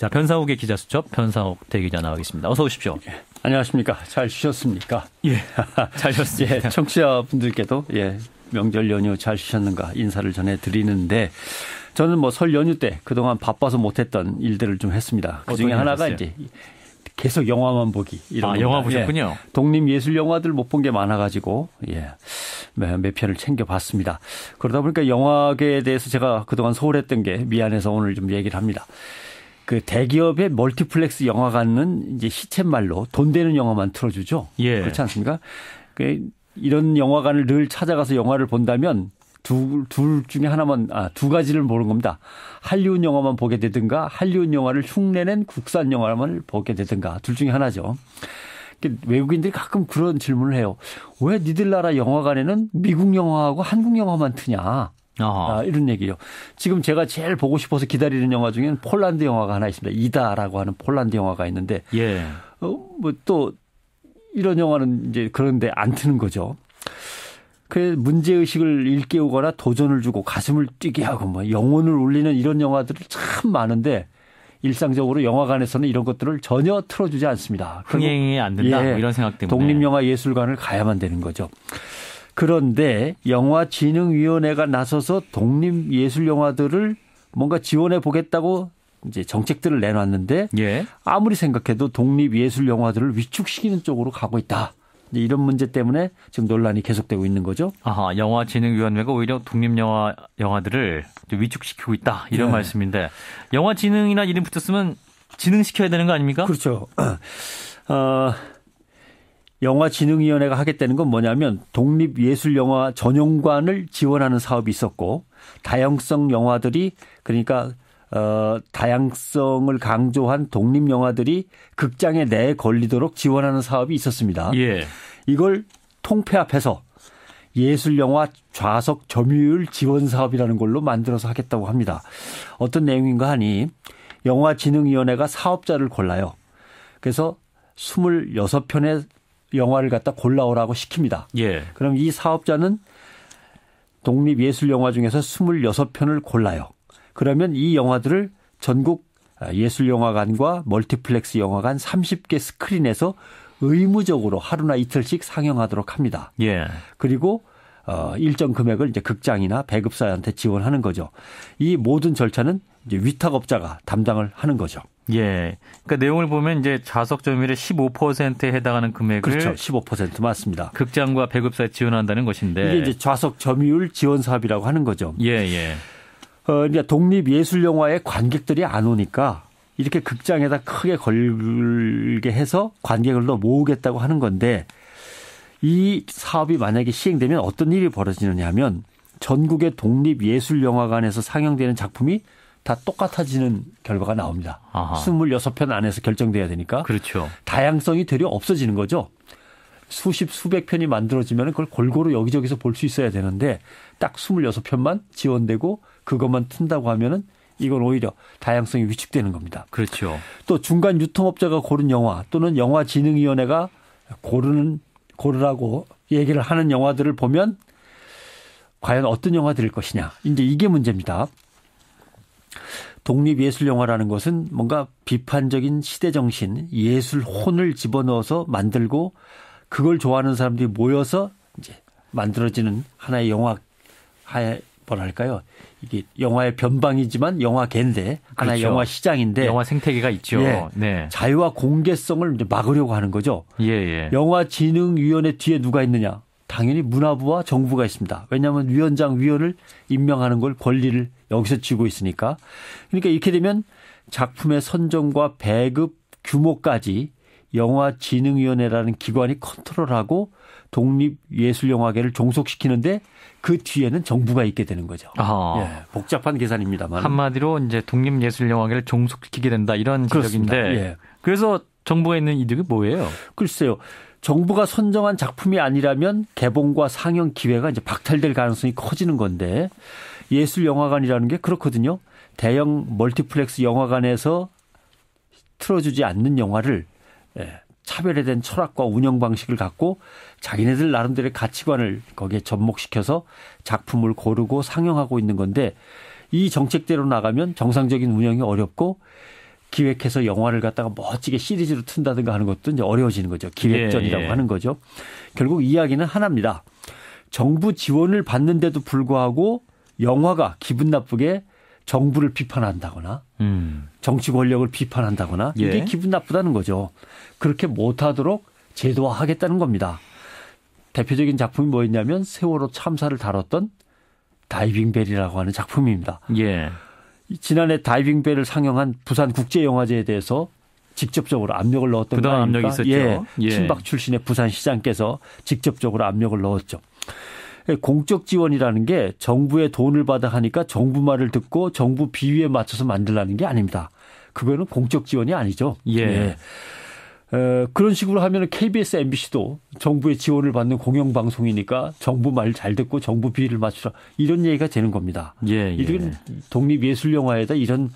자, 변상욱의 기자 수첩 변상욱 대기자 나와 계십니다. 어서 오십시오. 예. 안녕하십니까. 잘 쉬셨습니까? 예, 잘 쉬었습니다. 예, 청취자분들께도 명절 연휴 잘 쉬셨는가 인사를 전해드리는데 저는 뭐 설 연휴 때 그동안 바빠서 못했던 일들을 좀 했습니다. 그중에 하나가 하셨어요? 이제 계속 영화만 보기. 이런 영화 보셨군요. 예, 독립예술 영화들 못 본 게 많아가지고 몇 편을 챙겨봤습니다. 그러다 보니까 영화계에 대해서 제가 그동안 소홀했던 게 미안해서 오늘 좀 얘기를 합니다. 그 대기업의 멀티플렉스 영화관은 이제 시쳇말로 돈 되는 영화만 틀어주죠. 예. 그렇지 않습니까? 이런 영화관을 늘 찾아가서 영화를 본다면 둘 중에 하나만, 두 가지를 보는 겁니다. 할리우드 영화만 보게 되든가 할리우드 영화를 흉내낸 국산 영화만 보게 되든가 둘 중에 하나죠. 외국인들이 가끔 그런 질문을 해요. 왜 니들 나라 영화관에는 미국 영화하고 한국 영화만 트냐. 이런 얘기요. 지금 제가 제일 보고 싶어서 기다리는 영화 중에는 폴란드 영화가 하나 있습니다. 이다라고 하는 폴란드 영화가 있는데, 예. 또 이런 영화는 이제 그런데 안 트는 거죠. 그 문제의식을 일깨우거나 도전을 주고 가슴을 뛰게 하고 뭐 영혼을 울리는 이런 영화들이 참 많은데 일상적으로 영화관에서는 이런 것들을 전혀 틀어주지 않습니다. 흥행이 안 된다. 뭐 이런 생각 때문에. 독립영화예술관을 가야만 되는 거죠. 그런데 영화진흥위원회가 나서서 독립예술영화들을 뭔가 지원해 보겠다고 이제 정책들을 내놨는데 예. 아무리 아무리 생각해도 독립예술영화들을 위축시키는 쪽으로 가고 있다. 이런 문제 때문에 지금 논란이 계속되고 있는 거죠. 영화진흥위원회가 오히려 독립영화들을 위축시키고 있다. 이런 말씀인데 영화진흥이나 이름 붙였으면 진흥시켜야 되는 거 아닙니까? 그렇죠. 영화진흥위원회가 하겠다는 건 뭐냐면 독립예술영화 전용관을 지원하는 사업이 있었고 다양성 영화들이 그러니까 다양성을 강조한 독립영화들이 극장에 내 걸리도록 지원하는 사업이 있었습니다. 예. 이걸 통폐합해서 예술영화 좌석 점유율 지원 사업이라는 걸로 만들어서 하겠다고 합니다. 어떤 내용인가 하니 영화진흥위원회가 사업자를 골라요. 그래서 26편의 영화를 갖다 골라오라고 시킵니다. 예. 그럼 이 사업자는 독립예술영화 중에서 26편을 골라요. 그러면 이 영화들을 전국 예술영화관과 멀티플렉스 영화관 30개 스크린에서 의무적으로 하루나 이틀씩 상영하도록 합니다. 예. 그리고 일정 금액을 이제 극장이나 배급사한테 지원하는 거죠. 이 모든 절차는 이제 위탁업자가 담당을 하는 거죠. 예. 그러니까 내용을 보면 이제 좌석 점유율의 15%에 해당하는 금액을 그렇죠. 15% 맞습니다. 극장과 배급사에 지원한다는 것인데 이게 이제 좌석 점유율 지원 사업이라고 하는 거죠. 예, 예. 이제 독립예술영화에 관객들이 안 오니까 이렇게 극장에다 크게 걸게 해서 관객을 더 모으겠다고 하는 건데 이 사업이 만약에 시행되면 어떤 일이 벌어지느냐 하면 전국의 독립예술영화관에서 상영되는 작품이 다 똑같아지는 결과가 나옵니다. 26편 안에서 결정돼야 되니까. 그렇죠. 다양성이 되려 없어지는 거죠. 수백 편이 만들어지면 그걸 골고루 여기저기서 볼 수 있어야 되는데 딱 26편만 지원되고 그것만 튼다고 하면은 이건 오히려 다양성이 위축되는 겁니다. 그렇죠. 또 중간 유통업자가 고른 영화 또는 영화진흥위원회가 고르라고 얘기를 하는 영화들을 보면 과연 어떤 영화들일 것이냐. 이제 이게 문제입니다. 독립예술영화라는 것은 뭔가 비판적인 시대정신, 예술 혼을 집어넣어서 만들고 그걸 좋아하는 사람들이 모여서 이제 만들어지는 하나의 뭐랄까요. 이게 영화의 변방이지만 영화계인데 하나의 그렇죠. 영화 시장인데 영화 생태계가 있죠. 예, 네. 자유와 공개성을 이제 막으려고 하는 거죠. 예, 예. 영화진흥위원회 뒤에 누가 있느냐? 당연히 문화부와 정부가 있습니다. 왜냐하면 위원을 임명하는 걸 권리를 여기서 쥐고 있으니까. 그러니까 이렇게 되면 작품의 선정과 배급 규모까지 영화진흥위원회라는 기관이 컨트롤하고 독립예술영화계를 종속시키는데 그 뒤에는 정부가 있게 되는 거죠. 예, 복잡한 계산입니다만. 한마디로 이제 독립예술영화계를 종속시키게 된다 이런 지적인데 예. 그래서 정부가 있는 이득이 뭐예요? 글쎄요. 정부가 선정한 작품이 아니라면 개봉과 상영 기회가 이제 박탈될 가능성이 커지는 건데 예술영화관이라는 게 그렇거든요. 대형 멀티플렉스 영화관에서 틀어주지 않는 영화를 차별화된 철학과 운영 방식을 갖고 자기네들 나름대로의 가치관을 거기에 접목시켜서 작품을 고르고 상영하고 있는 건데 이 정책대로 나가면 정상적인 운영이 어렵고 기획해서 영화를 갖다가 멋지게 시리즈로 튼다든가 하는 것도 이제 어려워지는 거죠. 기획전이라고 하는 거죠. 결국 이야기는 하나입니다. 정부 지원을 받는데도 불구하고 영화가 기분 나쁘게 정부를 비판한다거나 정치 권력을 비판한다거나 이게 기분 나쁘다는 거죠. 그렇게 못하도록 제도화하겠다는 겁니다. 대표적인 작품이 뭐였냐면 세월호 참사를 다뤘던 다이빙벨이라고 하는 작품입니다. 예. 지난해 다이빙벨을 상영한 부산국제영화제에 대해서 직접적으로 압력을 넣었던 거 아닙니까? 압력이 있었죠. 예. 친박 출신의 부산시장께서 직접적으로 압력을 넣었죠. 공적 지원이라는 게 정부의 돈을 받아 하니까 정부 말을 듣고 정부 비위에 맞춰서 만들라는 게 아닙니다. 그거는 공적 지원이 아니죠. 예. 그런 식으로 하면 KBS, MBC도 정부의 지원을 받는 공영방송이니까 정부 말 잘 듣고 정부 비위를 맞추라. 이런 얘기가 되는 겁니다. 이건 독립예술영화에다 이런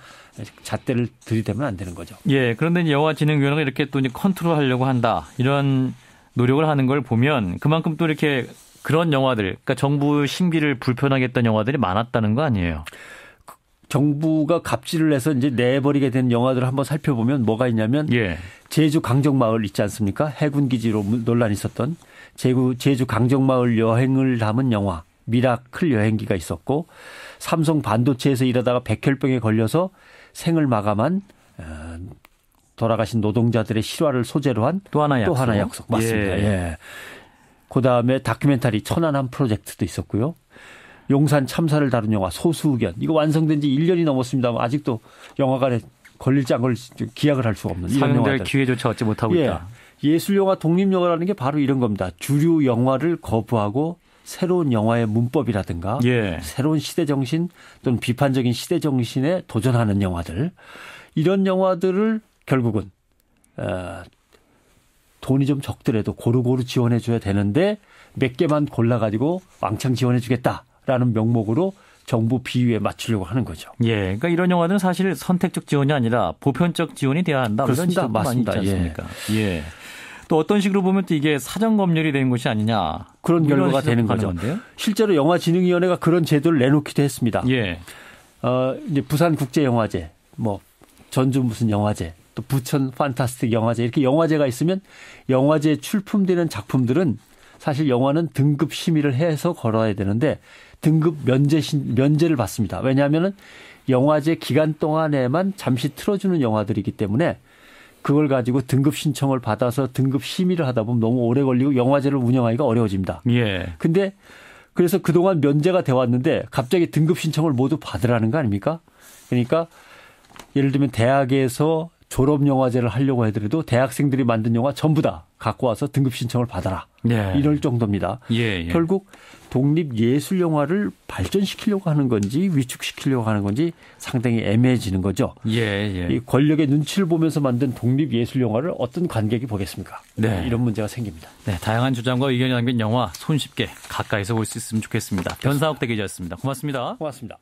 잣대를 들이대면 안 되는 거죠. 예. 그런데 영화진흥위원회가 이렇게 또 컨트롤하려고 한다. 이런 노력을 하는 걸 보면 그만큼 또 이렇게 그런 영화들, 그러니까 정부 심기를 불편하게 했던 영화들이 많았다는 거 아니에요? 정부가 갑질을 해서 이제 내버리게 된 영화들을 한번 살펴보면 뭐가 있냐면 제주 강정마을 있지 않습니까? 해군 기지로 논란이 있었던 제주 강정마을 여행을 담은 영화 미라클 여행기가 있었고 삼성 반도체에서 일하다가 백혈병에 걸려서 생을 마감한 돌아가신 노동자들의 실화를 소재로 한 또 하나 약속 맞습니다. 예. 그다음에 다큐멘터리 천안함 프로젝트도 있었고요. 용산 참사를 다룬 영화 소수의견. 이거 완성된 지 1년이 넘었습니다만 아직도 영화관에 걸릴지 안 걸릴지 기약을 할 수가 없는 이런 영화들. 상영될 기회조차 얻지 못하고 있다. 예술영화, 독립영화라는 게 바로 이런 겁니다. 주류 영화를 거부하고 새로운 영화의 문법이라든가 새로운 시대정신 또는 비판적인 시대정신에 도전하는 영화들. 이런 영화들을 결국은 돈이 좀 적더라도 고루고루 지원해 줘야 되는데 몇 개만 골라가지고 왕창 지원해 주겠다라는 명목으로 정부 비위에 맞추려고 하는 거죠. 그러니까 이런 영화들은 사실 선택적 지원이 아니라 보편적 지원이 돼야 한다. 그렇습니다. 맞습니다. 많이 있지 않습니까? 또 어떤 식으로 보면 또 이게 사전 검열이 되는 것이 아니냐. 그런 결과가 되는 거죠. 건데요? 실제로 영화진흥위원회가 그런 제도를 내놓기도 했습니다. 이제 부산국제영화제, 전주 무슨 영화제, 또 부천 판타스틱 영화제 이렇게 영화제가 있으면 영화제에 출품되는 작품들은 사실 영화는 등급 심의를 해서 걸어야 되는데 등급 면제를 받습니다. 왜냐하면은 영화제 기간 동안에만 잠시 틀어주는 영화들이기 때문에 그걸 가지고 등급 신청을 받아서 등급 심의를 하다 보면 너무 오래 걸리고 영화제를 운영하기가 어려워집니다. 근데 그래서 그동안 면제가 돼 왔는데 갑자기 등급 신청을 모두 받으라는 거 아닙니까? 그러니까 예를 들면 대학에서 졸업영화제를 하려고 해더라도 대학생들이 만든 영화 전부 다 갖고 와서 등급 신청을 받아라. 이럴 정도입니다. 결국 독립예술영화를 발전시키려고 하는 건지 위축시키려고 하는 건지 상당히 애매해지는 거죠. 이 권력의 눈치를 보면서 만든 독립예술영화를 어떤 관객이 보겠습니까? 이런 문제가 생깁니다. 다양한 주장과 의견이 담긴 영화 손쉽게 가까이서 볼 수 있으면 좋겠습니다. 변상욱 대기자였습니다. 고맙습니다. 고맙습니다.